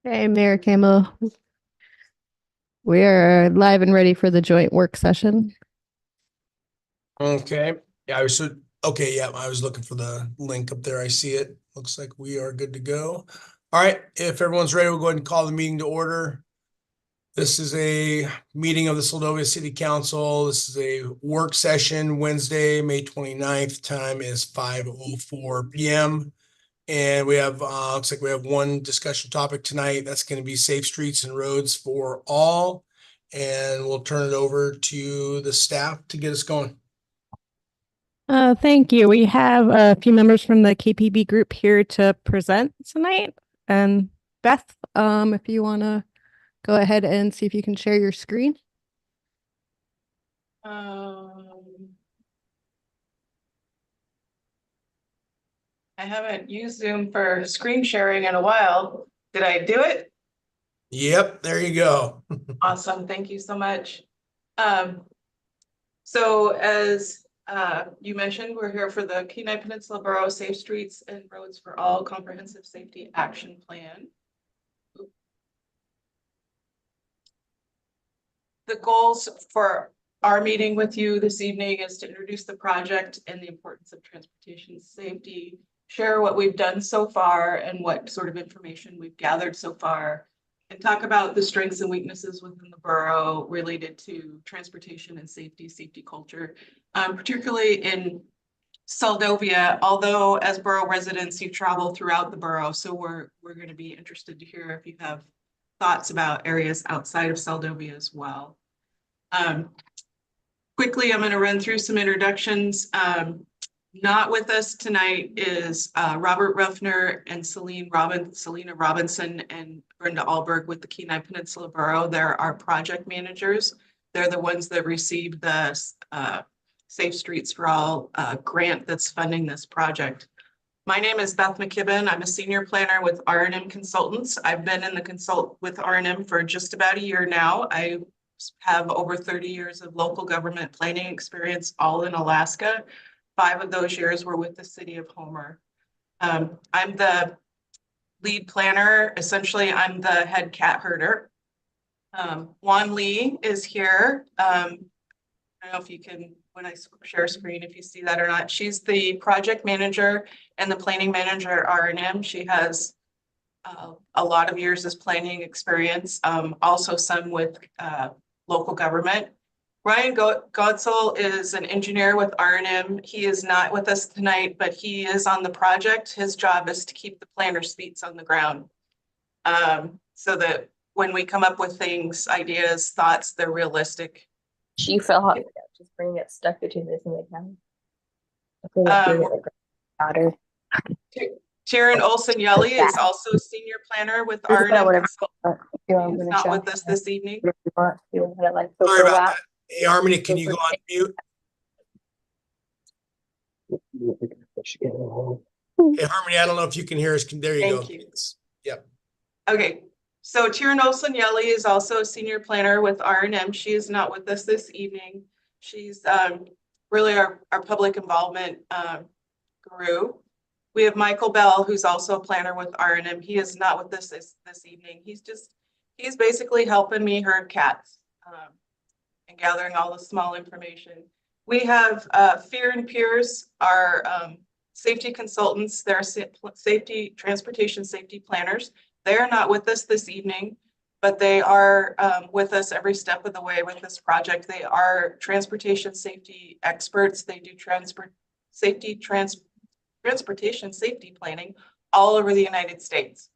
Hey, Mayor Campbell. We're live and ready for the joint work session. Okay. Yeah, okay, yeah, I was looking for the link up there. I see it. Looks like we are good to go. All right, if everyone's ready, we'll go ahead and call the meeting to order. This is a meeting of the Seldovia City Council. This is a work session Wednesday, May 29th. Time is 5:04 p.m. And we have looks like we have one discussion topic tonight. That's going to be safe streets and roads for all. And we'll turn it over to the staff to get us going. Thank you. We have a few members from the KPB group here to present tonight. And Beth, if you want to go ahead and see if you can share your screen. I haven't used Zoom for screen sharing in a while. Did I do it? Yep, there you go. Awesome. Thank you so much. So as you mentioned, we're here for the Kenai Peninsula Borough Safe Streets and Roads for All Comprehensive Safety Action Plan. The goals for our meeting with you this evening is to introduce the project and the importance of transportation safety, share what we've done so far and what sort of information we've gathered so far, and talk about the strengths and weaknesses within the borough related to transportation and safety culture, particularly in Seldovia, although as borough residents, you travel throughout the borough. So we're going to be interested to hear if you have thoughts about areas outside of Seldovia as well. Quickly, I'm going to run through some introductions. Not with us tonight is Robert Ruffner and Selena Robinson and Brenda Alberg with the Kenai Peninsula Borough. They're our project managers. They're the ones that received the Safe Streets for All grant that's funding this project. My name is Beth McKibben. I'm a senior planner with R&M Consultants. I've been in the consult with R&M for just about a year now. I have over 30 years of local government planning experience, all in Alaska. 5 of those years were with the city of Homer. I'm the lead planner. Essentially, I'm the head cat herder. Juan Lee is here. I don't know if you can, when I share screen, if you see that or not. She's the project manager and the planning manager at R&M. She has a lot of years as planning experience, also some with local government. Ryan Godsell is an engineer with R&M. He is not with us tonight, but he is on the project. His job is to keep the planners' feet on the ground, so that when we come up with things, ideas, thoughts, they're realistic. She fell off. Just bring it stuck between this and the camera. Daughter. Sharon Olson Yelly is also a senior planner with R&M. He's not with us this evening. Sorry about that. Hey, Harmony, can you go on mute? Hey, Harmony, I don't know if you can hear us. There you go. Thank you. Yep. Okay. So Sharon Olson Yelly is also a senior planner with R&M. She is not with us this evening. She's really our public involvement guru. We have Michael Bell, who's also a planner with R&M. He is not with us this evening. He's basically helping me herd cats and gathering all the small information. We have Fear and Peers, our safety consultants. They're transportation safety planners. They are not with us this evening, but they are with us every step of the way with this project. They are transportation safety experts. They do transportation safety planning all over the United States.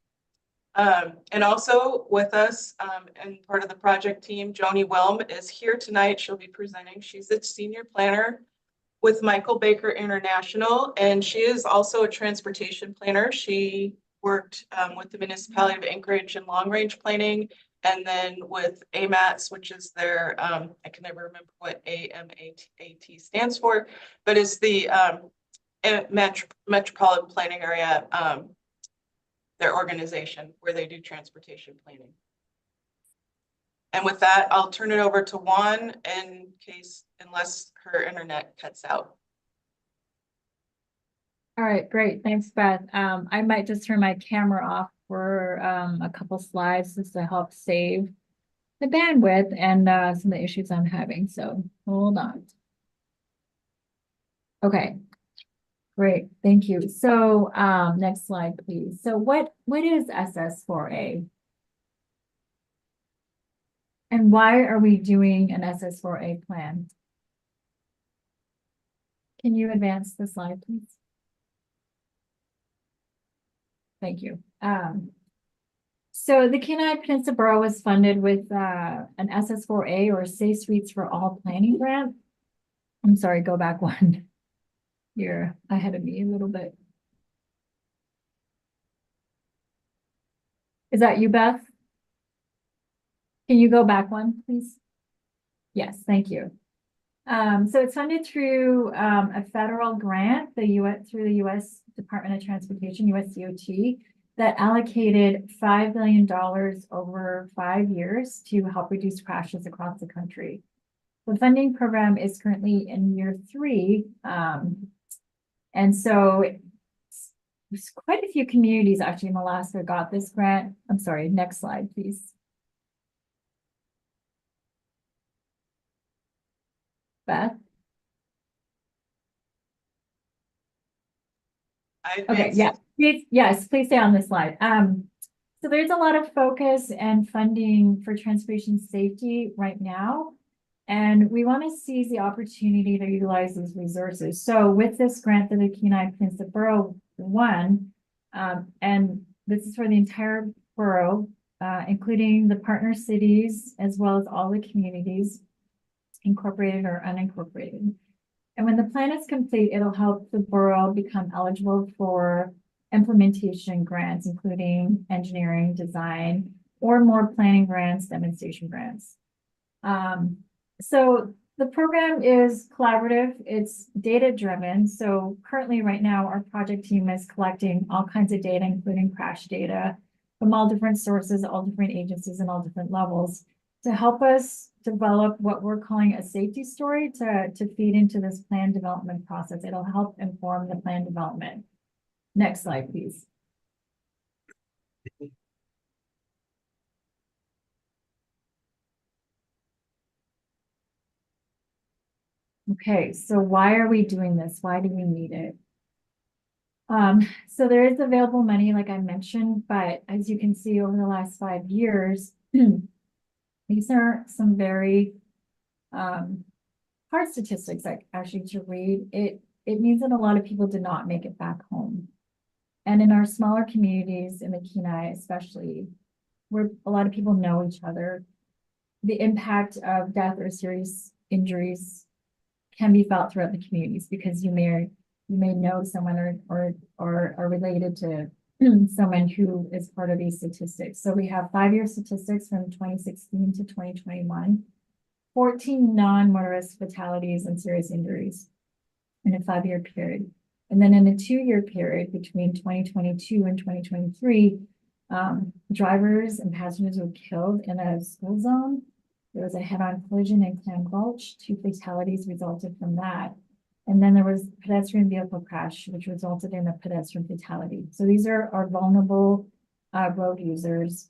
And also with us and part of the project team, Joni Wilm is here tonight. She'll be presenting. She's a senior planner with Michael Baker International, and she is also a transportation planner. She worked with the municipality of Anchorage in long range planning, and then with AMATS, which is their, I can never remember what AMAT stands for, but it's the metropolitan planning area, their organization where they do transportation planning. And with that, I'll turn it over to Juan unless her internet cuts out. All right, great. Thanks, Beth. I might just turn my camera off for for a couple slides just to help save the bandwidth and some of the issues I'm having. So hold on. Okay. Great, thank you. So next slide, please. So what is SS4A? And why are we doing an SS4A plan? Can you advance the slide, please? Thank you. So the Kenai Peninsula Borough was funded with an SS4A or Safe Streets for All planning grant. I'm sorry, go back one. You're ahead of me a little bit. Is that you, Beth? Can you go back one, please? Yes, thank you. So it's funded through a federal grant, through the U.S. Department of Transportation, USDOT, that allocated $5 billion over 5 years to help reduce crashes across the country. The funding program is currently in year 3. And so there's quite a few communities actually in Alaska got this grant. I'm sorry, next slide, please. Beth? Okay, yeah, please, yes, please stay on this slide. So there's a lot of focus and funding for transportation safety right now. And we want to seize the opportunity to utilize these resources. So with this grant that the Kenai Peninsula Borough won, and this is for the entire borough, including the partner cities, as well as all the communities, incorporated or unincorporated. And when the plan is complete, it'll help the borough become eligible for implementation grants, including engineering, design, or more planning grants, demonstration grants. So the program is collaborative, it's data-driven. So currently right now, our project team is collecting all kinds of data, including crash data from all different sources, all different agencies, and all different levels to help us develop what we're calling a safety story to feed into this plan development process. It'll help inform the plan development. Next slide, please. Okay, so why are we doing this? Why do we need it? So there is available money, like I mentioned, but as you can see over the last 5 years, these are some very hard statistics actually to read. It means that a lot of people did not make it back home. And in our smaller communities, in the Kenai especially, where a lot of people know each other, the impact of death or serious injuries can be felt throughout the communities because you may know someone or are related to someone who is part of these statistics. So we have 5-year statistics from 2016 to 2021, 14 non-motorist fatalities and serious injuries in a 5-year period. And then in a 2-year period between 2022 and 2023, drivers and passengers were killed in a school zone. There was a head-on collision in Clam Gulch. 2 fatalities resulted from that. And then there was a pedestrian vehicle crash, which resulted in a pedestrian fatality. So these are our vulnerable road users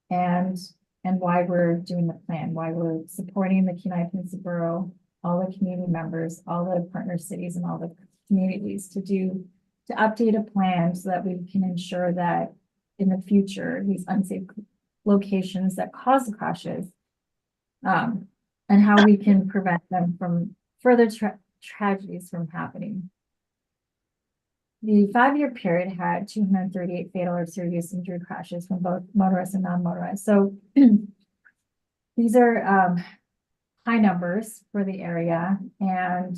and why we're doing the plan, why we're supporting the Kenai Peninsula Borough, all the community members, all the partner cities and all the communities to update a plan so that we can ensure that in the future, these unsafe locations that cause the crashes, and how we can prevent them from further tragedies from happening. The 5-year period had 238 fatal or serious injury crashes from both motorists and non-motorized. So these are high numbers for the area. And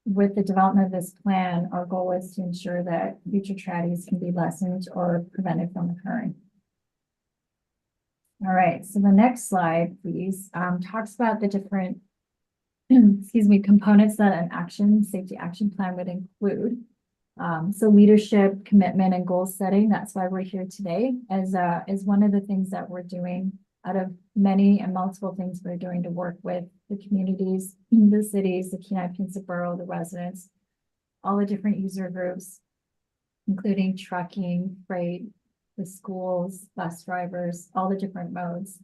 with the development of this plan, our goal is to ensure that future tragedies can be lessened or prevented from occurring. All right, so the next slide, please, talks about the different, components that an safety action plan would include. So leadership, commitment, and goal setting. That's why we're here today as one of the things that we're doing out of many and multiple things we're doing to work with the communities, the cities, the Kenai Peninsula Borough, the residents, all the different user groups, including trucking, freight, the schools, bus drivers, all the different modes.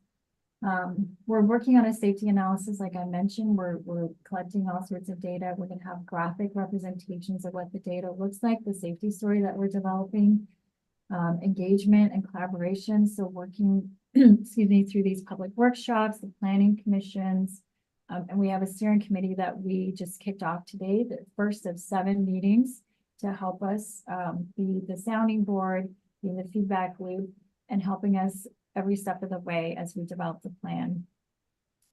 We're working on a safety analysis, like I mentioned, we're collecting all sorts of data. We're gonna have graphic representations of what the data looks like, the safety story that we're developing, engagement and collaboration. So working, excuse me, through these public workshops, the planning commissions, and we have a steering committee that we just kicked off today, the first of 7 meetings to help us be the sounding board, be the feedback loop, and helping us every step of the way as we develop the plan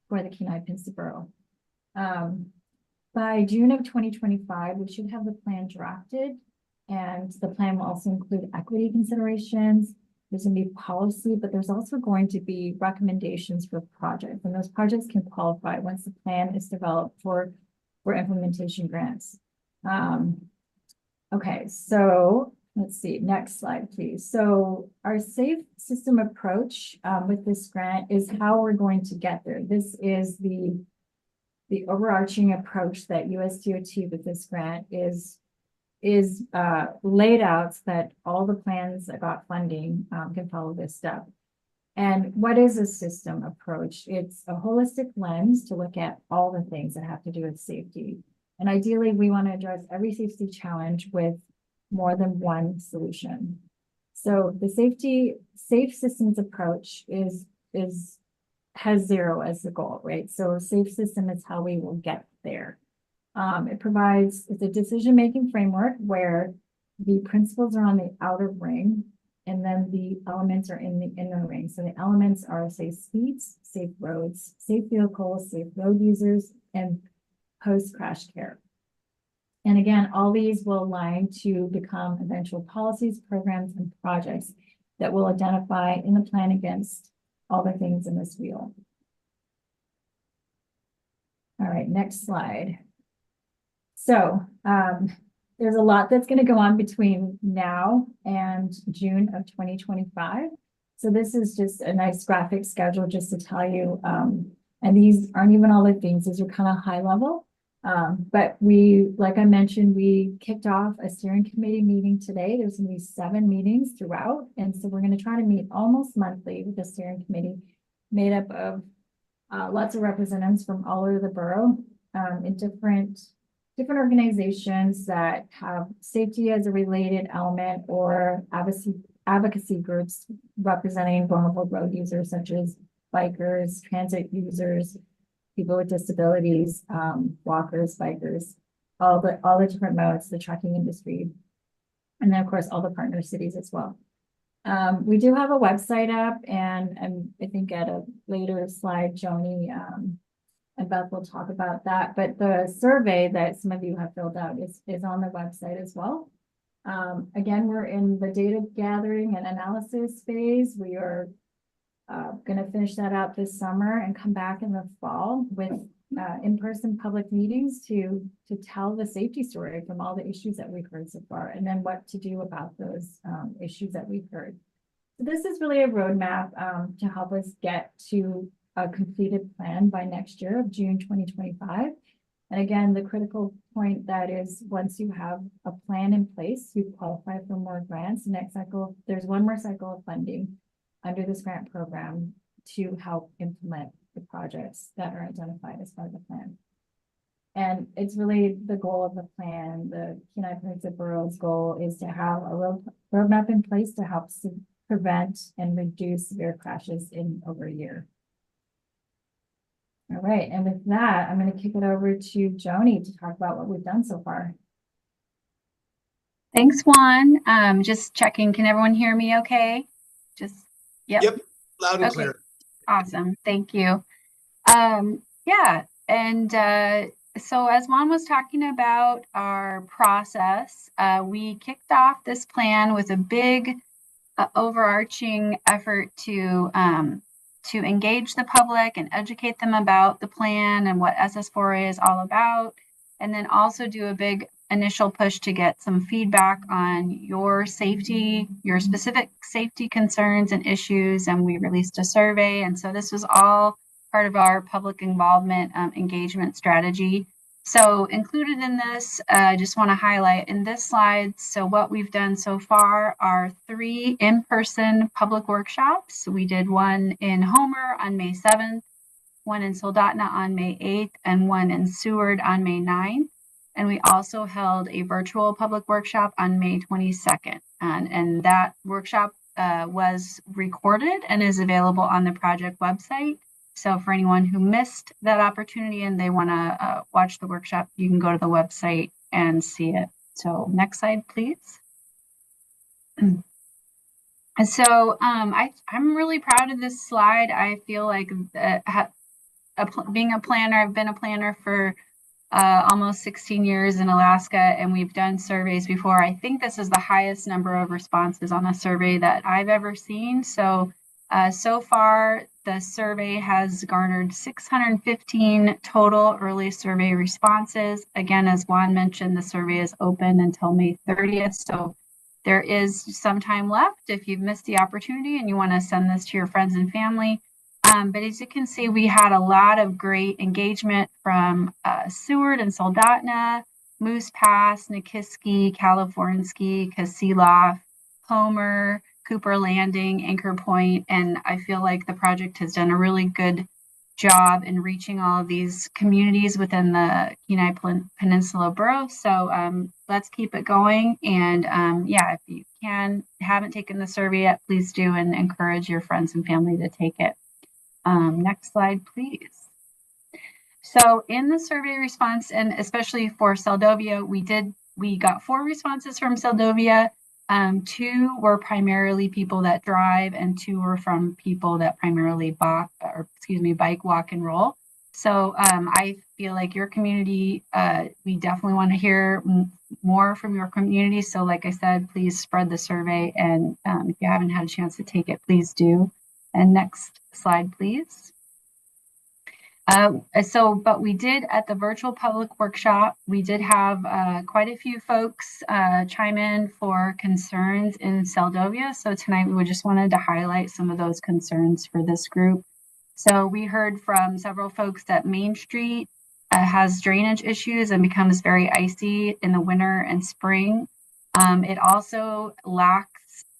for the Kenai-Pinson Borough. By June of 2025, we should have the plan drafted, and the plan will also include equity considerations. There's going to be policy, but there's also going to be recommendations for projects, and those projects can qualify once the plan is developed for implementation grants. Okay, so let's see, next slide, please. So our safe system approach with this grant is how we're going to get there. This is the overarching approach that USDOT with this grant is laid out so that all the plans that got funding can follow this step. And what is a system approach? It's a holistic lens to look at all the things that have to do with safety. And ideally, we want to address every safety challenge with more than one solution. So the safe systems approach has 0 as the goal, right? So a safe system is how we will get there. It's a decision-making framework where the principles are on the outer ring and then the elements are in the inner ring. So the elements are safe speeds, safe roads, safe vehicles, safe road users, and post-crash care. And again, all these will align to become eventual policies, programs, and projects that will identify in the plan against all the things in this wheel. All right, next slide. So there's a lot that's going to go on between now and June of 2025. So this is just a nice graphic schedule just to tell you, and these aren't even all the things, these are kind of high level. But like I mentioned, we kicked off a steering committee meeting today. There's going to be 7 meetings throughout. And so we're going to try to meet almost monthly with the steering committee made up of lots of representatives from all over the borough in different organizations that have safety as a related element or advocacy groups representing vulnerable road users such as bikers, transit users, people with disabilities, walkers, bikers, all the different modes, the trucking industry, and then of course all the partner cities as well. We do have a website up, and I think at a later slide, Joni and Beth will talk about that. But the survey that some of you have filled out is on the website as well. Again, we're in the data gathering and analysis phase. We are going to finish that out this summer and come back in the fall with in-person public meetings to tell the safety story from all the issues that we've heard so far, and then what to do about those issues that we've heard. So this is really a roadmap to help us get to a completed plan by next year of June 2025. And again, the critical point that is once you have a plan in place, you qualify for more grants. The next cycle, there's one more cycle of funding under this grant program to help implement the projects that are identified as part of the plan. And it's really the goal of the plan. The Kenai-Pinson Borough's goal is to have a roadmap in place to help prevent and reduce severe crashes in over a year. All right, and with that, I'm going to kick it over to Joni to talk about what we've done so far. Thanks, Juan. Just checking, can everyone hear me okay? Yep, loud and clear. Awesome, thank you. Yeah, and so as Juan was talking about our process, we kicked off this plan with a big overarching effort to engage the public and educate them about the plan and what SS4A is all about, and then also do a big initial push to get some feedback on your safety, your specific safety concerns and issues, and we released a survey. And so this was all part of our public involvement engagement strategy. So included in this, I just want to highlight in this slide, so what we've done so far are 3 in-person public workshops. We did one in Homer on May 7th, one in Soldotna on May 8th, and one in Seward on May 9th. And we also held a virtual public workshop on May 22nd. And that workshop was recorded and is available on the project website. So for anyone who missed that opportunity and they want to watch the workshop, you can go to the website and see it. So next slide, please. And so I'm really proud of this slide. I feel like being a planner, I've been a planner for almost 16 years in Alaska, and we've done surveys before. I think this is the highest number of responses on a survey that I've ever seen. So so far, the survey has garnered 615 total early survey responses. Again, as Juan mentioned, the survey is open until May 30th. So there is some time left if you've missed the opportunity and you want to send this to your friends and family. But as you can see, we had a lot of great engagement from Seward and Soldotna, Moose Pass, Nikiski, Kalifornsky, Kasilof, Homer, Cooper Landing, Anchor Point, and I feel like the project has done a really good job in reaching all of these communities within the Kenai Peninsula Borough. So let's keep it going. And yeah, if you haven't taken the survey yet, please do, and encourage your friends and family to take it. Next slide, please. So in the survey response, and especially for Seldovia, we got 4 responses from Seldovia. 2 were primarily people that drive, and 2 were from people that primarily bike, walk, and roll. So I feel like your community, we definitely want to hear more from your community. So like I said, please spread the survey, and if you haven't had a chance to take it, please do. And next slide, please. But we did at the virtual public workshop, we did have quite a few folks chime in for concerns in Seldovia. So tonight we just wanted to highlight some of those concerns for this group. So we heard from several folks that Main Street has drainage issues and becomes very icy in the winter and spring. It also lacks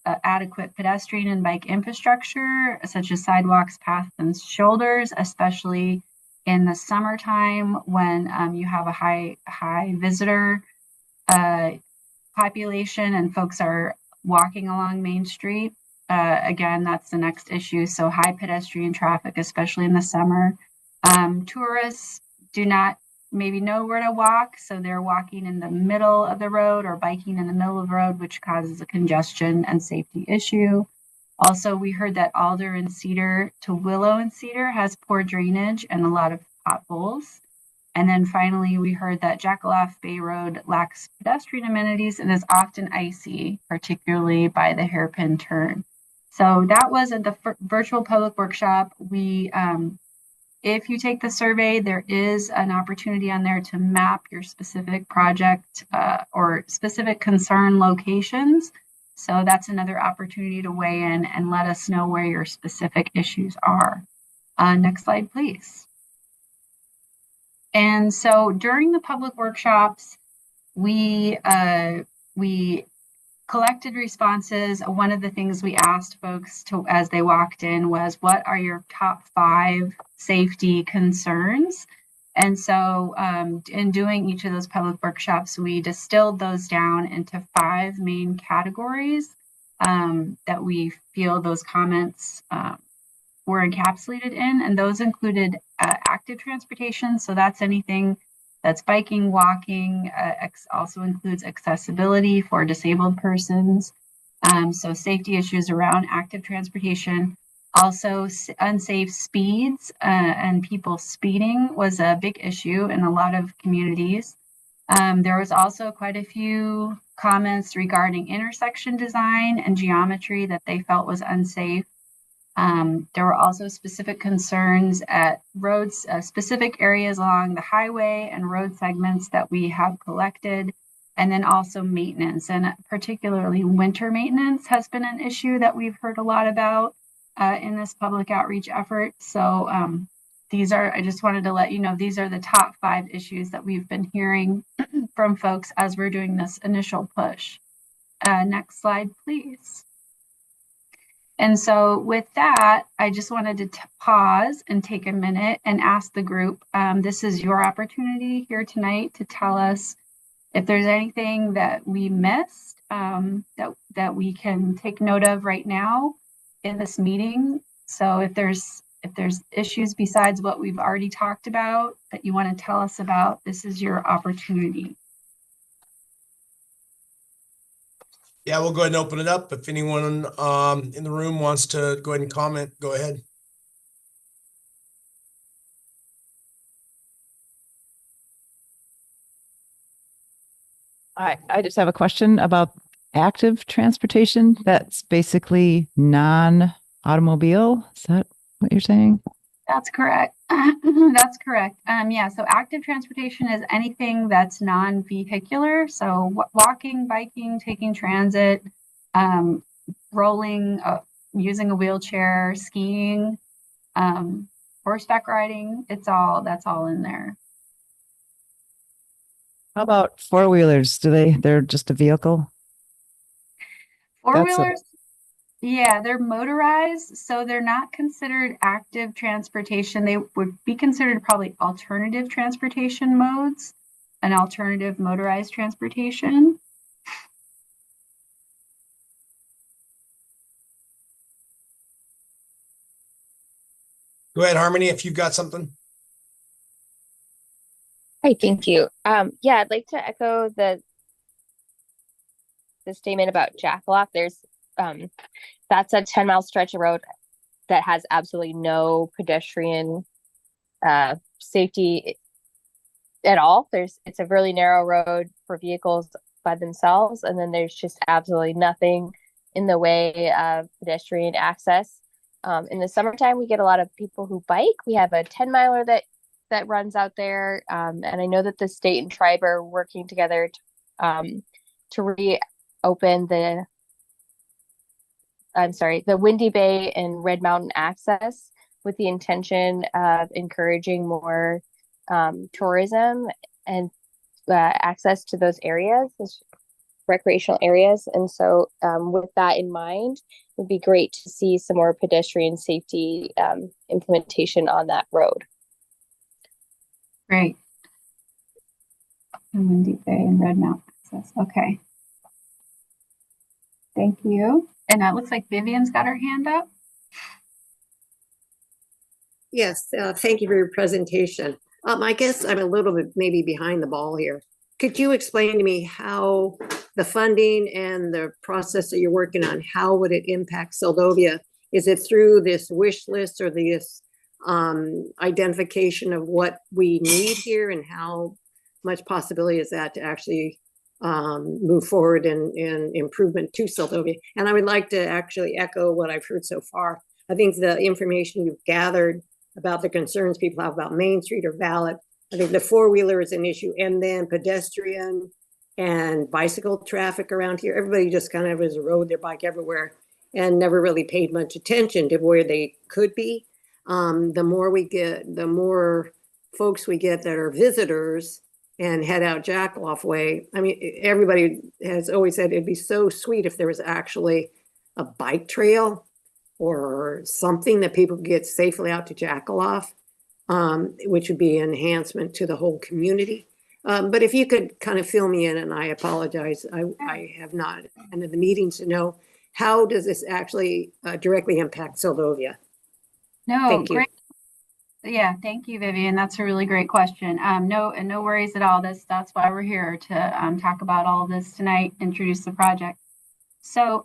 adequate pedestrian and bike infrastructure, such as sidewalks, paths, and shoulders, especially in the summertime when you have a high visitor population and folks are walking along Main Street. Again, that's the next issue. So high pedestrian traffic, especially in the summer. Tourists do not maybe know where to walk, so they're walking in the middle of the road or biking in the middle of the road, which causes a congestion and safety issue. Also, we heard that Alder and Cedar to Willow and Cedar has poor drainage and a lot of potholes. And then finally, we heard that Jackaloff Bay Road lacks pedestrian amenities and is often icy, particularly by the hairpin turn. So that was at the virtual public workshop. If you take the survey, there is an opportunity on there to map your specific project or specific concern locations. So that's another opportunity to weigh in and let us know where your specific issues are. Next slide, please. And so during the public workshops, we collected responses. One of the things we asked folks as they walked in was, what are your top 5 safety concerns? And so in doing each of those public workshops, we distilled those down into 5 main categories that we feel those comments were encapsulated in. And those included active transportation. So that's anything that's biking, walking, also includes accessibility for disabled persons. So safety issues around active transportation. Also, unsafe speeds and people speeding was a big issue in a lot of communities. There was also quite a few comments regarding intersection design and geometry that they felt was unsafe. There were also specific concerns at roads, specific areas along the highway and road segments that we have collected, and then also maintenance, and particularly winter maintenance has been an issue that we've heard a lot about in this public outreach effort. So I just wanted to let you know, these are the top 5 issues that we've been hearing from folks as we're doing this initial push. Next slide, please. And so with that, I just wanted to pause and take a minute and ask the group, this is your opportunity here tonight to tell us if there's anything that we missed that we can take note of right now in this meeting. So if there's issues besides what we've already talked about that you want to tell us about, this is your opportunity. Yeah, we'll go ahead and open it up. If anyone in the room wants to go ahead and comment, go ahead. I just have a question about active transportation. That's basically non-automobile. Is that what you're saying? That's correct. That's correct. Yeah, so active transportation is anything that's non-vehicular. So walking, biking, taking transit, rolling, using a wheelchair, skiing, horseback riding. That's all in there. How about four-wheelers? They're just a vehicle? Four-wheelers, yeah, they're motorized, so they're not considered active transportation. They would be considered probably alternative transportation modes, an alternative motorized transportation. Go ahead, Harmony, if you've got something. Hi, thank you. Yeah, I'd like to echo the statement about Jackaloff. There's that's a 10-mile stretch of road that has absolutely no pedestrian safety at all. It's a really narrow road for vehicles by themselves, and then there's just absolutely nothing in the way of pedestrian access. In the summertime, we get a lot of people who bike. We have a 10-miler that runs out there, and I know that the state and tribe are working together to reopen the Windy Bay and Red Mountain access with the intention of encouraging more tourism and access to those areas, those recreational areas. And so with that in mind, it would be great to see some more pedestrian safety implementation on that road. Great. Windy Bay and Red Mountain access. Okay. Thank you. And that looks like Vivian's got her hand up. Yes, thank you for your presentation. I guess I'm a little bit maybe behind the ball here. Could you explain to me how the funding and the process that you're working on, how would it impact Seldovia? Is it through this wish list or this identification of what we need here, and how much possibility is that to actually move forward in improvement to Seldovia? And I would like to actually echo what I've heard so far. I think the information you've gathered about the concerns people have about Main Street are valid. I think the four-wheeler is an issue, and then pedestrian and bicycle traffic around here. Everybody just kind of has rode their bike everywhere and never really paid much attention to where they could be. The more folks we get that are visitors and head out Jackaloff way. I mean, everybody has always said it'd be so sweet if there was actually a bike trail or something that people could get safely out to Jackaloff, which would be an enhancement to the whole community. But if you could kind of fill me in, and I apologize, I have not attended the meetings to know, how does this actually directly impact Seldovia? No, Thank you. great. Yeah, thank you, Vivian. That's a really great question. No worries at all. That's why we're here to talk about all of this tonight, introduce the project. So,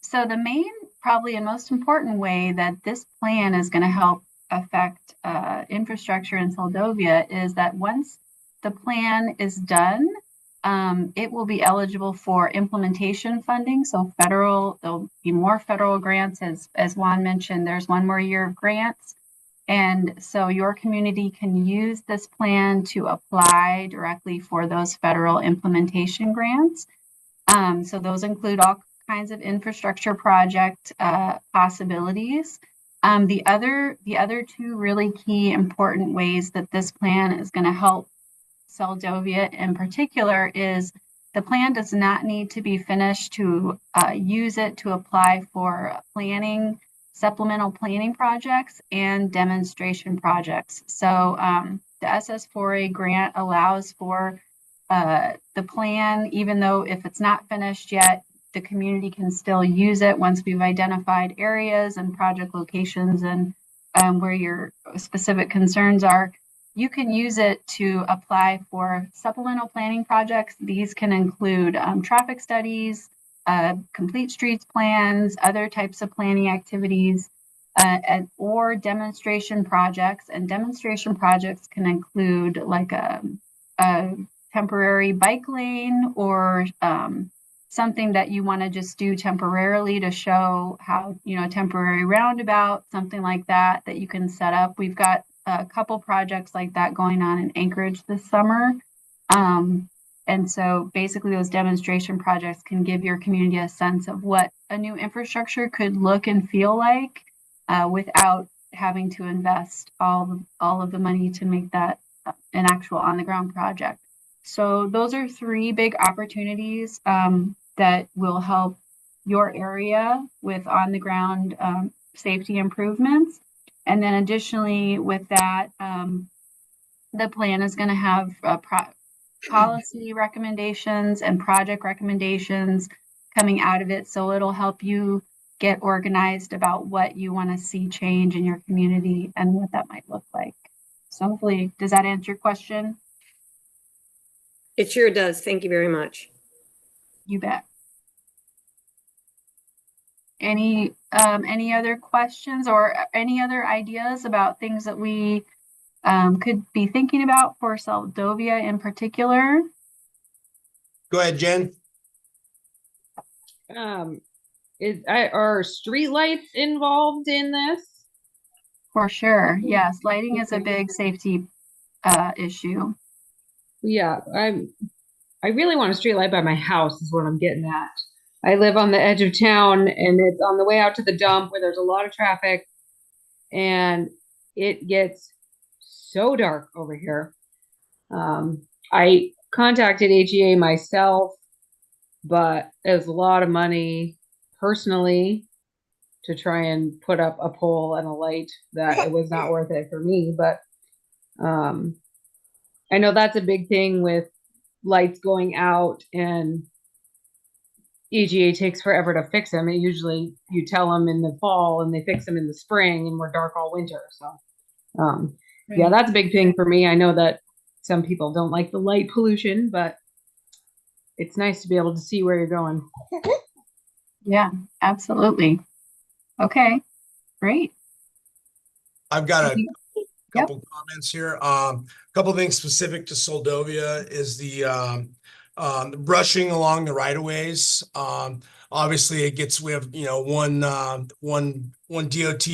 so the main, probably and most important way that this plan is going to help affect infrastructure in Seldovia is that once the plan is done, it will be eligible for implementation funding. So there'll be more federal grants, as Juan mentioned. There's one more year of grants. And so your community can use this plan to apply directly for those federal implementation grants. So those include all kinds of infrastructure project possibilities. The other two really key important ways that this plan is going to help Seldovia in particular is the plan does not need to be finished to use it to apply for planning, supplemental planning projects and demonstration projects. So the SS4A grant allows for the plan, even though if it's not finished yet, the community can still use it once we've identified areas and project locations and where your specific concerns are. You can use it to apply for supplemental planning projects. These can include traffic studies, complete streets plans, other types of planning activities, or demonstration projects. And demonstration projects can include like a temporary bike lane or something that you want to just do temporarily to show how, temporary roundabout, something like that you can set up. We've got a couple projects like that going on in Anchorage this summer. And so basically those demonstration projects can give your community a sense of what a new infrastructure could look and feel like without having to invest all of the money to make that an actual on the ground project. So those are three big opportunities that will help your area with on the ground safety improvements. And then additionally with that, the plan is going to have policy recommendations and project recommendations coming out of it. So it'll help you get organized about what you want to see change in your community and what that might look like. So hopefully, does that answer your question? It sure does. Thank you very much. You bet. Any other questions or any other ideas about things that we could be thinking about for Seldovia in particular? Go ahead, Jen. Are streetlights involved in this? For sure. Yes, lighting is a big safety issue. Yeah, I really want a streetlight by my house is what I'm getting at. I live on the edge of town and it's on the way out to the dump where there's a lot of traffic and it gets so dark over here. I contacted HEA myself, but it was a lot of money personally to try and put up a pole and a light that it was not worth it for me. But I know that's a big thing with lights going out and EGA takes forever to fix them. And usually you tell them in the fall and they fix them in the spring and we're dark all winter. So yeah, that's a big thing for me. I know that some people don't like the light pollution, but it's nice to be able to see where you're going. Yeah, absolutely. Okay, great. I've got a couple comments here. A couple things specific to Seldovia is the brushing along the right of ways. Obviously we have, one DOT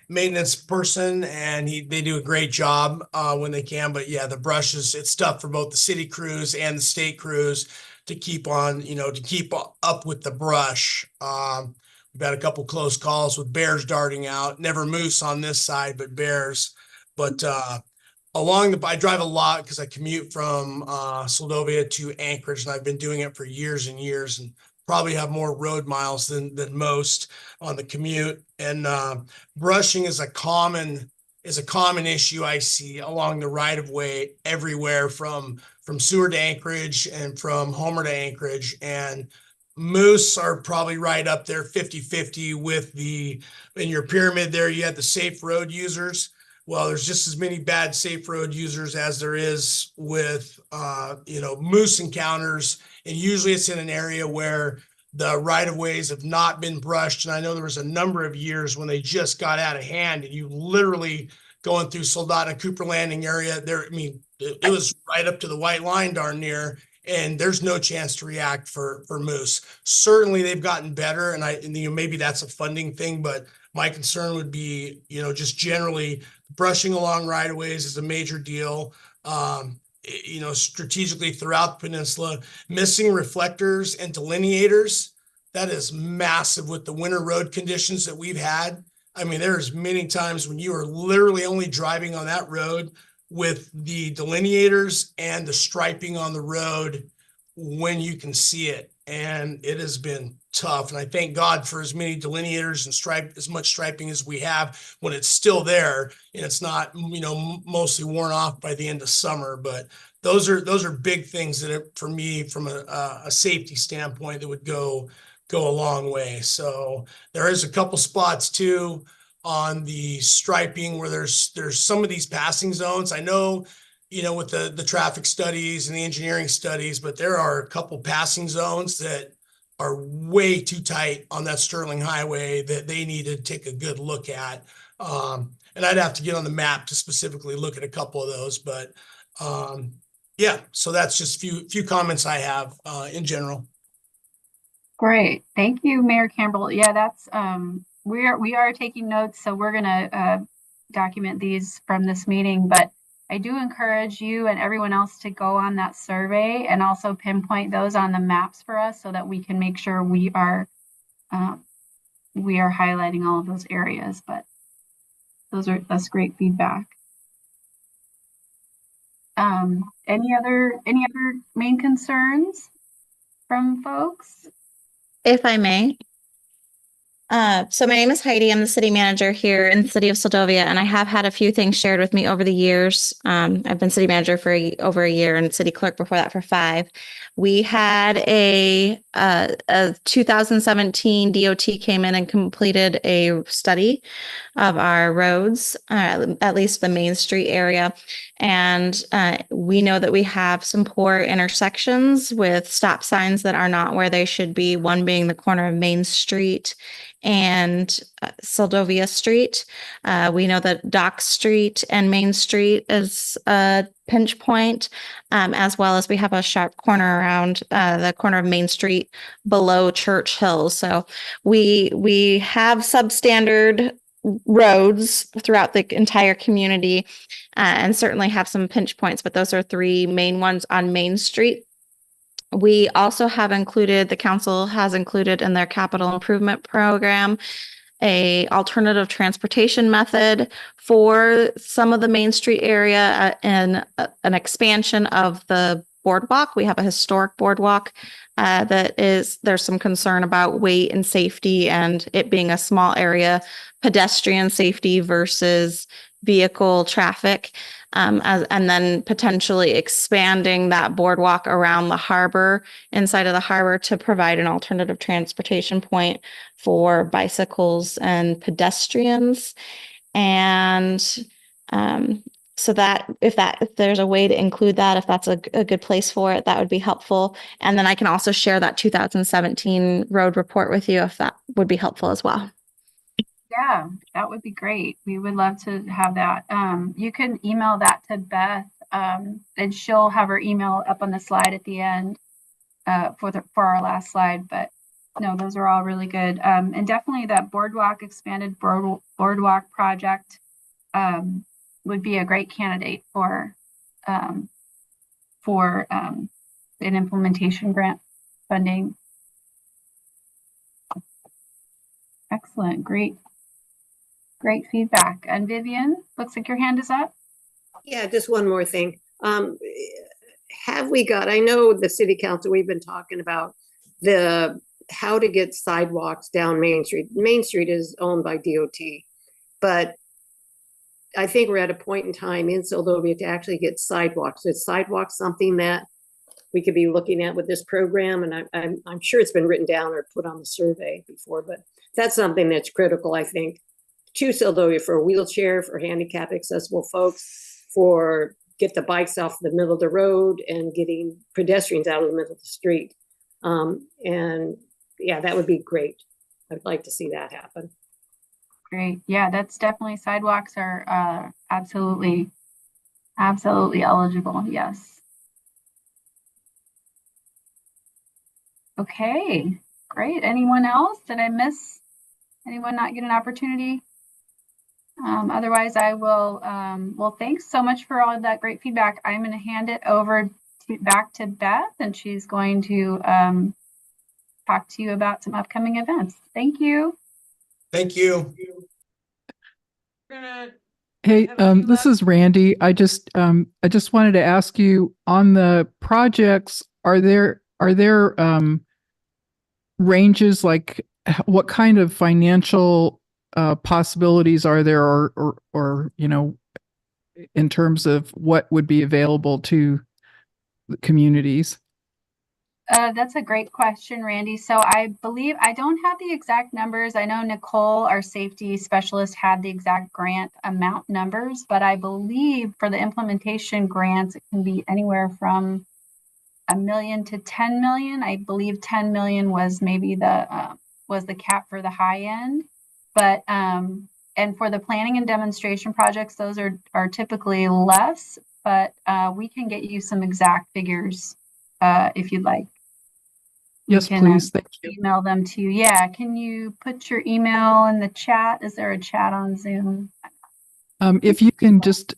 maintenance person and they do a great job when they can, but yeah, the brush it's tough for both the city crews and the state crews to keep on, to keep up with the brush. We've had a couple close calls with bears darting out, never moose on this side, but bears. But I drive a lot because I commute from Seldovia to Anchorage, and I've been doing it for years and years, and probably have more road miles than most on the commute. And brushing is a common issue I see along the right of way everywhere from Seward to Anchorage and from Homer to Anchorage. And moose are probably right up there 50-50 with in your pyramid there, you had the safe road users. Well, there's just as many bad safe road users as there is with, moose encounters. And usually it's in an area where the right of ways have not been brushed. And I know there was a number of years when they just got out of hand and you literally going through Soldotna Cooper Landing area there. I mean, it was right up to the white line darn near, and there's no chance to react for moose. Certainly they've gotten better. And maybe that's a funding thing, but my concern would be, just generally brushing along right of ways is a major deal. Strategically throughout the peninsula, missing reflectors and delineators that is massive with the winter road conditions that we've had. I mean, there's many times when you are literally only driving on that road with the delineators and the striping on the road when you can see it. And it has been tough. And I thank God for as many delineators and as much striping as we have when it's still there and it's not, you know, mostly worn off by the end of summer. But those are big things that are, for me, from a safety standpoint, that would go a long way. So there is a couple spots too on the striping where there's some of these passing zones. I know, you know, with the traffic studies and the engineering studies, but there are a couple passing zones that are way too tight on that Sterling Highway that they need to take a good look at. And I'd have to get on the map to specifically look at a couple of those, but yeah, so that's just few comments I have in general. Great. Thank you, Mayor Campbell. Yeah, that's we are taking notes, so we're gonna document these from this meeting, but I do encourage you and everyone else to go on that survey and also pinpoint those on the maps for us so that we can make sure we are highlighting all of those areas. But that's great feedback. Any other main concerns from folks? If I may. So my name is Heidi. I'm the city manager here in the city of Seldovia, and I have had a few things shared with me over the years. I've been city manager for over a year and city clerk before that for 5. We had a 2017 DOT came in and completed a study of our roads, at least the Main Street area. And we know that we have some poor intersections with stop signs that are not where they should be, one being the corner of Main Street and Seldovia Street. We know that Dock Street and Main Street is a pinch point, as well as we have a sharp corner around the corner of Main Street below Church Hill. So we have substandard roads throughout the entire community, and certainly have some pinch points, but those are 3 main ones on Main Street. We also have included, the council has included in their capital improvement program, a alternative transportation method for some of the Main Street area, and an expansion of the boardwalk. We have a historic boardwalk there's some concern about weight and safety and it being a small area, pedestrian safety versus vehicle traffic, and then potentially expanding that boardwalk around the harbor, inside of the harbor, to provide an alternative transportation point for bicycles and pedestrians. And so that if there's a way to include that, if that's a good place for it, that would be helpful. And then I can also share that 2017 road report with you if that would be helpful as well. Yeah, that would be great. We would love to have that. You can email that to Beth, and she'll have her email up on the slide at the end for our last slide. But no, those are all really good. And definitely that expanded boardwalk project would be a great candidate for an implementation grant funding. Excellent, great feedback. And Vivian, looks like your hand is up. Yeah, just one more thing. Have we got, I know the city council, we've been talking about how to get sidewalks down Main Street. Main Street is owned by DOT, but I think we're at a point in time in Seldovia to actually get sidewalks. Is sidewalks something that we could be looking at with this program? And I'm sure it's been written down or put on the survey before, but that's something that's critical, I think, to Seldovia, for a wheelchair, for handicap accessible folks, for get the bikes off the middle of the road and getting pedestrians out of the middle of the street. And yeah, that would be great. I'd like to see that happen. Great. Yeah, that's definitely, sidewalks are absolutely eligible. Yes. Okay, great. Anyone else? Did I miss anyone not get an opportunity? Otherwise, I will, well, thanks so much for all of that great feedback. I'm going to hand it over back to Beth, and she's going to talk to you about some upcoming events. Thank you. Thank you. We're gonna Hey, have a few this last- is Randy. I just wanted to ask you on the projects, are there ranges, like what kind of financial possibilities are there, or in terms of what would be available to the communities? That's a great question, Randy. So I believe I don't have the exact numbers. I know Nicole, our safety specialist, had the exact grant amount numbers, but I believe for the implementation grants, it can be anywhere from $1 million to 10 million. I believe 10 million was maybe the cap for the high end, but and for the planning and demonstration projects, those are typically less, but we can get you some exact figures if you'd like. Yes, can, please. Thank you. Email them to you. Yeah, can you put your email in the chat? Is there a chat on Zoom? If you can just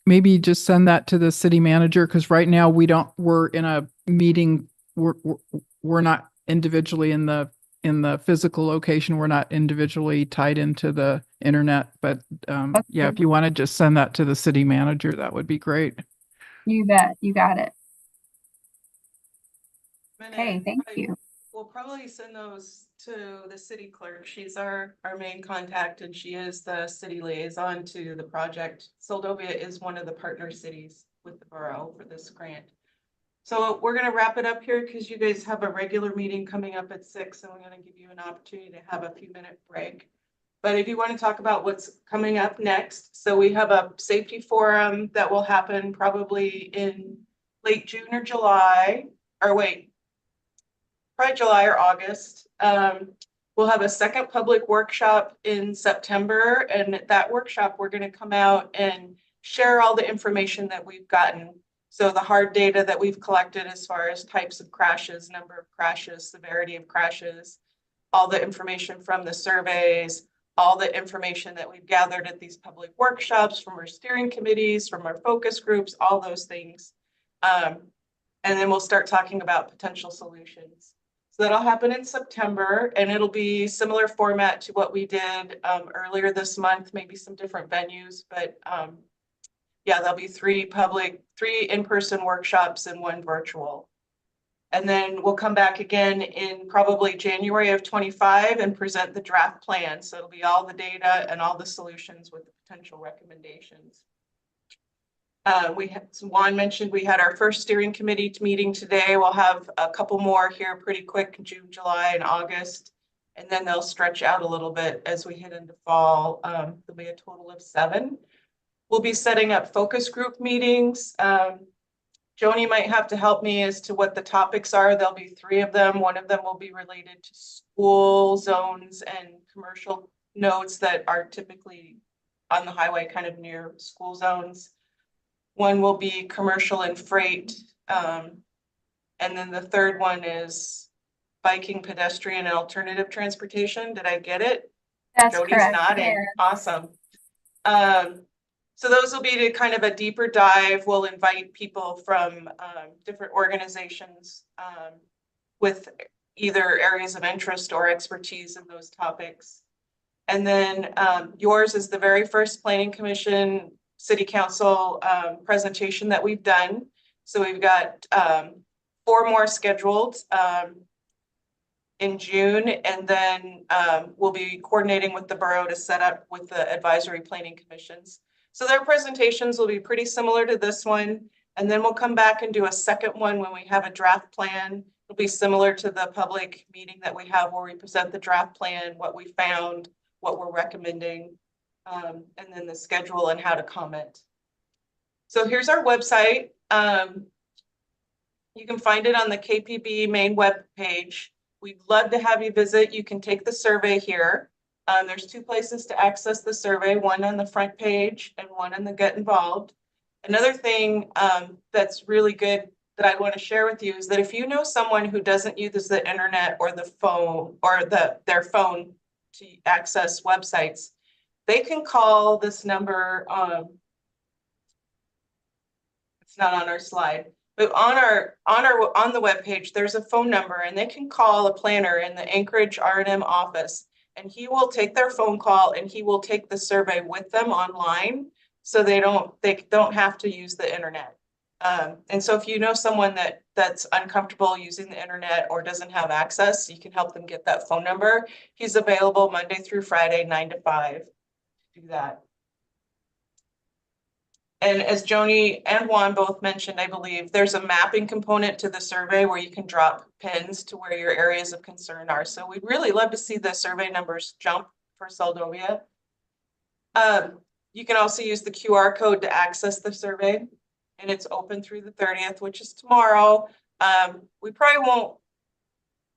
maybe just send that to the city manager, because right now we're in a meeting. We're not individually in the physical location. We're not individually tied into the internet, but Okay. yeah, if you want to just send that to the city manager, that would be great. You bet. You got it. minute. Okay, thank you. We'll probably send those to the city clerk. She's our main contact, and she is the city liaison to the project. Seldovia is one of the partner cities with the borough for this grant. So we're going to wrap it up here because you guys have a regular meeting coming up at 6, and we're going to give you an opportunity to have a few-minute break. But if you want to talk about what's coming up next, so we have a safety forum that will happen probably in late June or July, or wait, probably July or August. We'll have a second public workshop in September, and at that workshop, we're going to come out and share all the information that we've gotten. So the hard data that we've collected as far as types of crashes, number of crashes, severity of crashes, all the information from the surveys, all the information that we've gathered at these public workshops from our steering committees, from our focus groups, all those things. And then we'll start talking about potential solutions. So that'll happen in September, and it'll be similar format to what we did earlier this month, maybe some different venues, but yeah, there'll be 3 in-person workshops and 1 virtual. And then we'll come back again in probably January of 25 and present the draft plan. So it'll be all the data and all the solutions with the potential recommendations. Juan mentioned we had our first steering committee meeting today. We'll have a couple more here pretty quick, June, July, and August. And then they'll stretch out a little bit as we head into fall. There'll be a total of 7. We'll be setting up focus group meetings. Joni might have to help me as to what the topics are. There'll be 3 of them. One of them will be related to school zones and commercial nodes that are typically on the highway, kind of near school zones. One will be commercial and freight. And then the third one is biking, pedestrian, and alternative transportation. Did I get it? That's Jody's correct. nodding. Yeah. Awesome. So those will be to kind of a deeper dive. We'll invite people from different organizations with either areas of interest or expertise in those topics. And then yours is the very first Planning Commission City Council presentation that we've done. So we've got 4 more scheduled in June, and then we'll be coordinating with the borough to set up with the advisory planning commissions. So their presentations will be pretty similar to this one. And then we'll come back and do a second one when we have a draft plan. It'll be similar to the public meeting that we have where we present the draft plan, what we found, what we're recommending, and then the schedule and how to comment. So here's our website. You can find it on the KPB main web page. We'd love to have you visit. You can take the survey here. There's 2 places to access the survey, one on the front page and one in the Get Involved. Another thing that's really good that I want to share with you is that if you know someone who doesn't use the internet or the phone or their phone to access websites, they can call this number. It's not on our slide. But on the webpage, there's a phone number, and they can call a planner in the Anchorage R&M office, and he will take their phone call and he will take the survey with them online, so they don't have to use the internet. And so if you know someone that's uncomfortable using the internet or doesn't have access, you can help them get that phone number. He's available Monday through Friday, 9 to 5. Do that. And as Joni and Juan both mentioned, I believe there's a mapping component to the survey where you can drop pins to where your areas of concern are. So we'd really love to see the survey numbers jump for Seldovia. You can also use the QR code to access the survey, and it's open through the 30th, which is tomorrow. We probably won't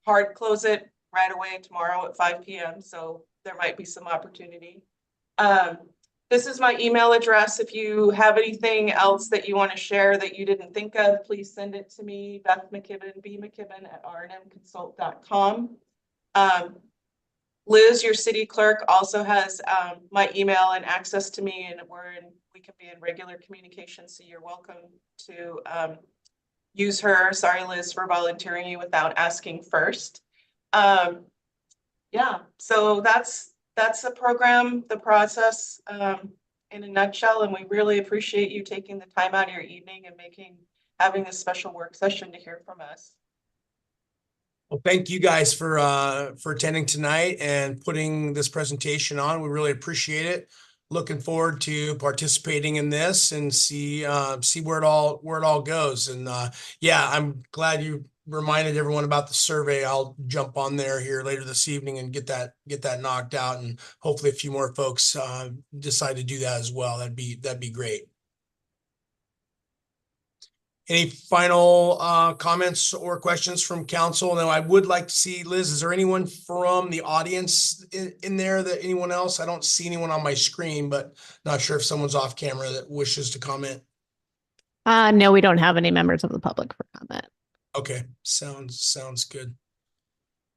hard close it right away tomorrow at 5 p.m. So there might be some opportunity. This is my email address. If you have anything else that you want to share that you didn't think of, please send it to me, Beth McKibben, bmckibbon@rnmconsult.com. Liz, your city clerk, also has my email and access to me, and we can be in regular communication. So you're welcome to use her. Sorry, Liz, for volunteering you without asking first. Yeah, so that's the program, the process in a nutshell, and we really appreciate you taking the time out of your evening and having this special work session to hear from us. Well, thank you guys for attending tonight and putting this presentation on. We really appreciate it. Looking forward to participating in this and see where it all goes. And yeah, I'm glad you reminded everyone about the survey. I'll jump on there here later this evening and get that knocked out, and hopefully a few more folks decide to do that as well. That'd be great. Any final comments or questions from council? Now, I would like to see, Liz, is there anyone from the audience in there, that anyone else? I don't see anyone on my screen, but not sure if someone's off camera that wishes to comment. No, we don't have any members of the public for comment. Okay, sounds good.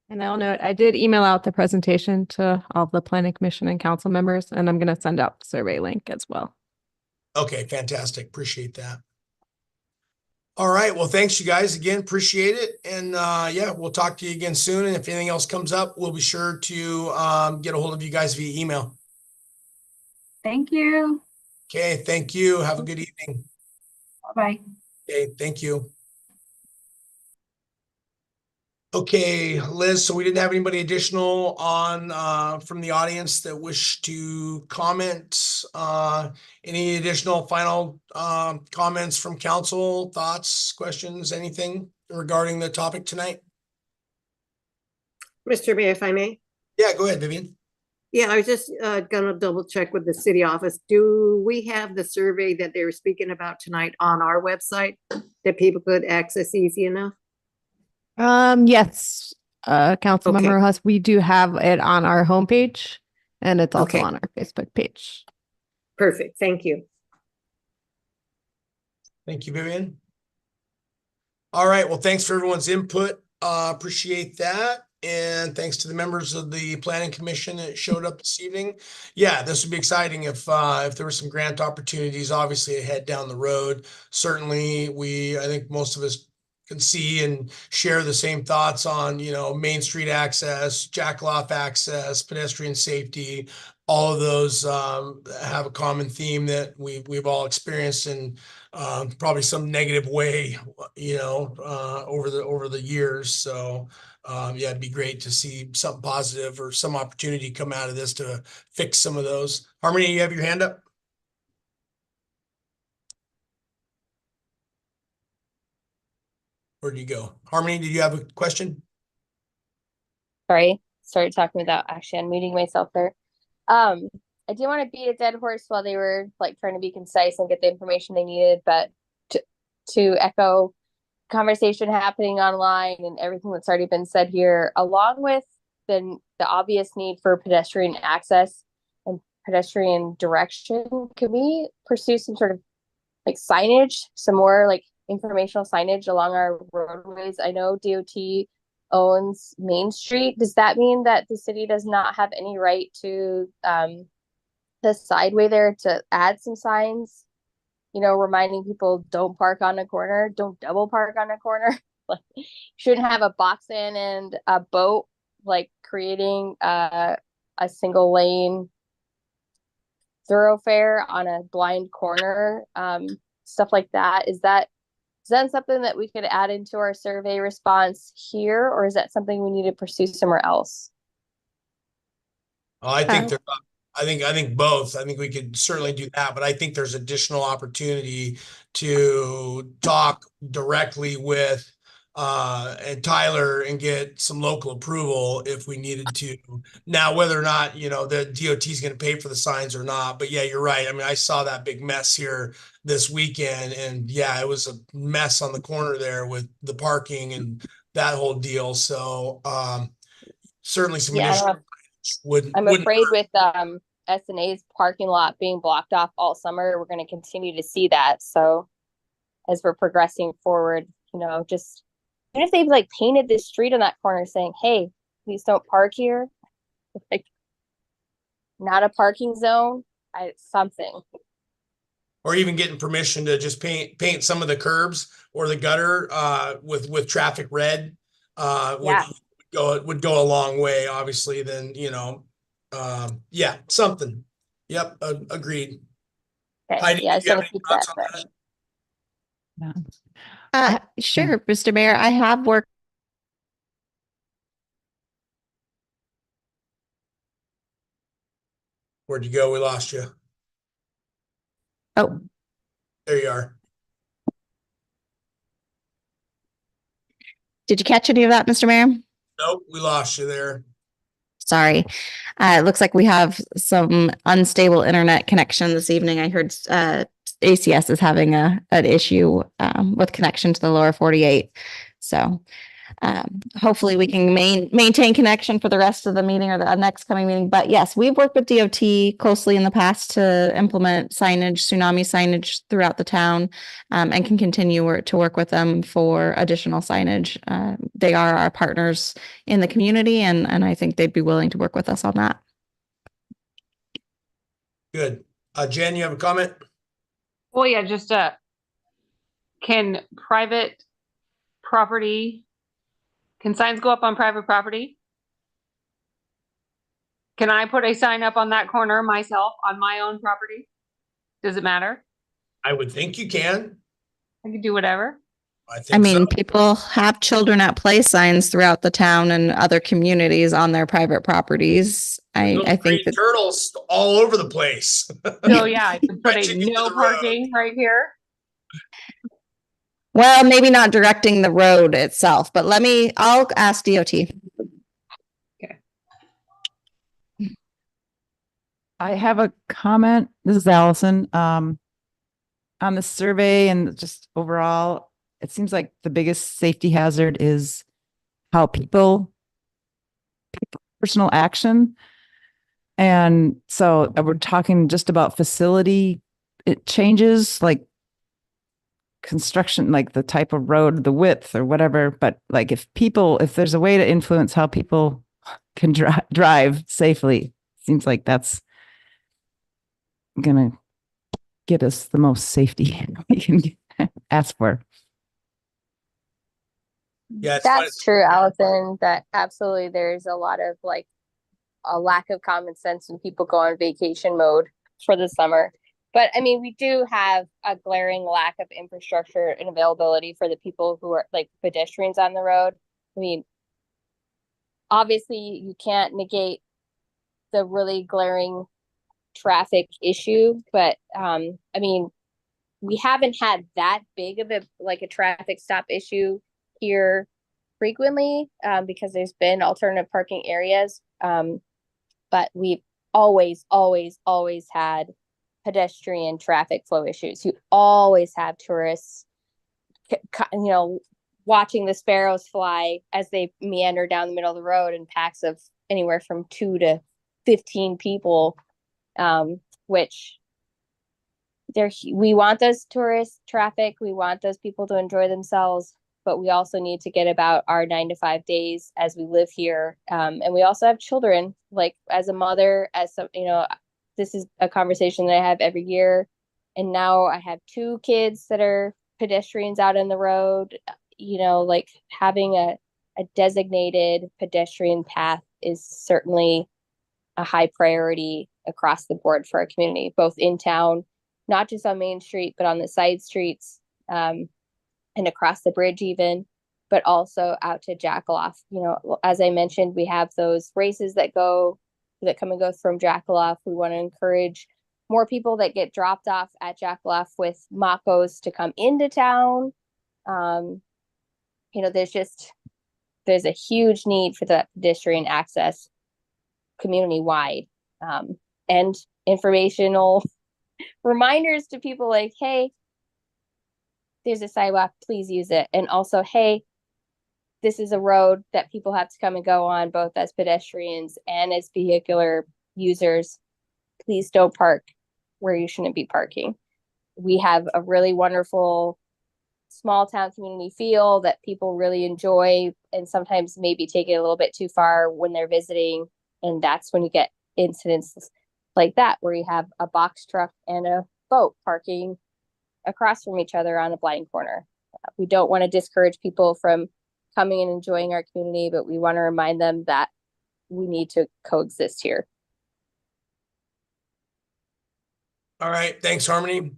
And I'll note, I did email out the presentation to all the planning commission and council members, and I'm going to send out the survey link as well. Okay, fantastic. Appreciate that. All right. Well, thanks you guys again. Appreciate it. And yeah, we'll talk to you again soon. And if anything else comes up, we'll be sure to get a hold of you guys via email. Thank you. Okay. Thank you. Have a good evening. Bye-bye. Okay. Thank you. Okay, Liz, so we didn't have anybody additional on from the audience that wish to comment. Any additional final comments from council, thoughts, questions, anything regarding the topic tonight? Mr. Mayor, if I may. Yeah, go ahead, Vivian. Yeah, I was just gonna double check with the city office. Do we have the survey that they were speaking about tonight on our website that people could access easy enough? Yes, council Okay. member Huss, we do have it on our homepage, and it's also Okay. on our Facebook page. Perfect, thank you. Thank you, Vivian. All right, well, thanks for everyone's input. Appreciate that. And thanks to the members of the planning commission that showed up this evening. Yeah, this would be exciting if there were some grant opportunities, obviously ahead down the road. Certainly, I think most of us can see and share the same thoughts on, Main Street access, Jackaloff access, pedestrian safety. All of those have a common theme that we've all experienced in probably some negative way, over the years. So yeah, it'd be great to see something positive or some opportunity come out of this to fix some of those. Harmony, you have your hand up? Where'd you go? Harmony, did you have a question? Sorry, started talking without actually unmuting myself there. I didn't want to beat a dead horse while they were like trying to be concise and get the information they needed, but to echo conversation happening online and everything that's already been said here, along with the obvious need for pedestrian access and pedestrian direction, can we pursue some sort of like signage, some more like informational signage along our roadways? I know DOT owns Main Street. Does that mean that the city does not have any right to the sideway there to add some signs reminding people don't park on a corner, don't double park on a corner. Like, shouldn't have a box in and a boat, like creating a single lane thoroughfare on a blind corner, stuff like that. Is that something that we could add into our survey response here, or is that something we need to pursue somewhere else? I think I think both. I think we could certainly do that, but I think there's additional opportunity to talk directly with and Tyler and get some local approval if we needed to. Now, whether or not, the DOT is going to pay for the signs or not, but yeah, you're right. I mean, I saw that big mess here this weekend, and yeah, it was a mess on the corner there with the parking and that whole deal. So certainly some additional I'm wouldn't afraid with SNA's parking lot being blocked off all summer, we're going to continue to see that. So as we're progressing forward, just even if they've like painted this street on that corner saying, hey, please don't park here, like not a parking zone, something. or even getting permission to just paint some of the curbs or the gutter with traffic red would go a long way, obviously. Then yeah, something. Yep, agreed. Okay. Heidi, Yeah, I do just you have want to any keep thoughts that on fresh. that? Sure, Mr. Mayor. I have worked. Where'd you go? We lost you. Oh, There you are. did you catch any of that, Mr. Mayor? Nope, we lost you there. Sorry. It looks like we have some unstable internet connection this evening. I heard ACS is having an issue with connection to the lower 48. So hopefully we can maintain connection for the rest of the meeting or the next coming meeting. But yes, we've worked with DOT closely in the past to implement tsunami signage throughout the town, and can continue to work with them for additional signage. They are our partners in the community, and I think they'd be willing to work with us on that. Good. Jen, you have a comment? Well, yeah, just can signs go up on private property? Can I put a sign up on that corner myself on my own property? Does it matter? I would think you can. I can do whatever. I mean, people have children at play signs throughout the town and other communities on their private properties. I think that turtles all over the place. So yeah, I can put a no parking right here. Well, maybe not directing the road itself, but I'll ask DOT. Okay. I have a comment. This is Allison. On the survey and just overall, it seems like the biggest safety hazard is how personal action. And so we're talking just about facility changes, like construction, like the type of road, the width or whatever. But like if there's a way to influence how people can drive safely, seems like that's going to get us the most safety we can ask for. Yeah, that's true, Allison. That absolutely, there's a lot of like a lack of common sense when people go on vacation mode for the summer. But I mean, we do have a glaring lack of infrastructure and availability for the people who are like pedestrians on the road. I mean, obviously you can't negate the really glaring traffic issue, but I mean, we haven't had that big of a traffic stop issue here frequently, because there's been alternative parking areas. But we've always had pedestrian traffic flow issues. You always have tourists, watching the sparrows fly as they meander down the middle of the road in packs of anywhere from 2 to 15 people, which we want those tourist traffic. We want those people to enjoy themselves, but we also need to get about our 9 to 5 days as we live here. And we also have children. Like as a mother, this is a conversation that I have every year And now I have 2 kids that are pedestrians out in the road. You know, like having a designated pedestrian path is certainly a high priority across the board for our community, both in town, not just on Main Street, but on the side streets, and across the bridge even, but also out to Jackaloff. You know, as I mentioned, we have those races that come and go from Jackaloff. We want to encourage more people that get dropped off at Jackaloff with Makos to come into town. You know, there's a huge need for that pedestrian access community wide, and informational reminders to people like, hey, there's a sidewalk, please use it. And also, hey, this is a road that people have to come and go on, both as pedestrians and as vehicular users. Please don't park where you shouldn't be parking. We have a really wonderful small town community feel that people really enjoy, and sometimes maybe take it a little bit too far when they're visiting. And that's when you get incidents like that, where you have a box truck and a boat parking across from each other on a blind corner. We don't want to discourage people from coming and enjoying our community, but we want to remind them that we need to coexist here. All right, thanks, Harmony.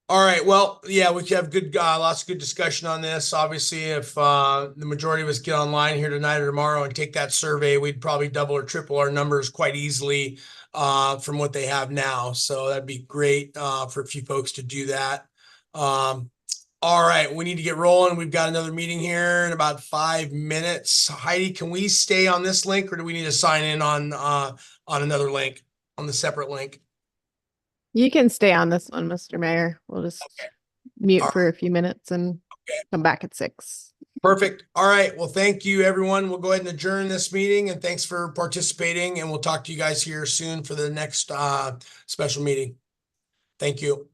All right, well, yeah, we have good, lots of good discussion on this. Obviously, if the majority of us get online here tonight or tomorrow and take that survey, we'd probably double or triple our numbers quite easily from what they have now. So that'd be great for a few folks to do that. All right, we need to get rolling. We've got another meeting here in about 5 minutes. Heidi, can we stay on this link, or do we need to sign in on another link, on the separate link? You can stay on this one, Mr. Mayor. We'll just mute All for a few minutes and come back at 6. Perfect. All right. Well, thank you, everyone. We'll go ahead and adjourn this meeting, and thanks for participating. And we'll talk to you guys here soon for the next special meeting. Thank you.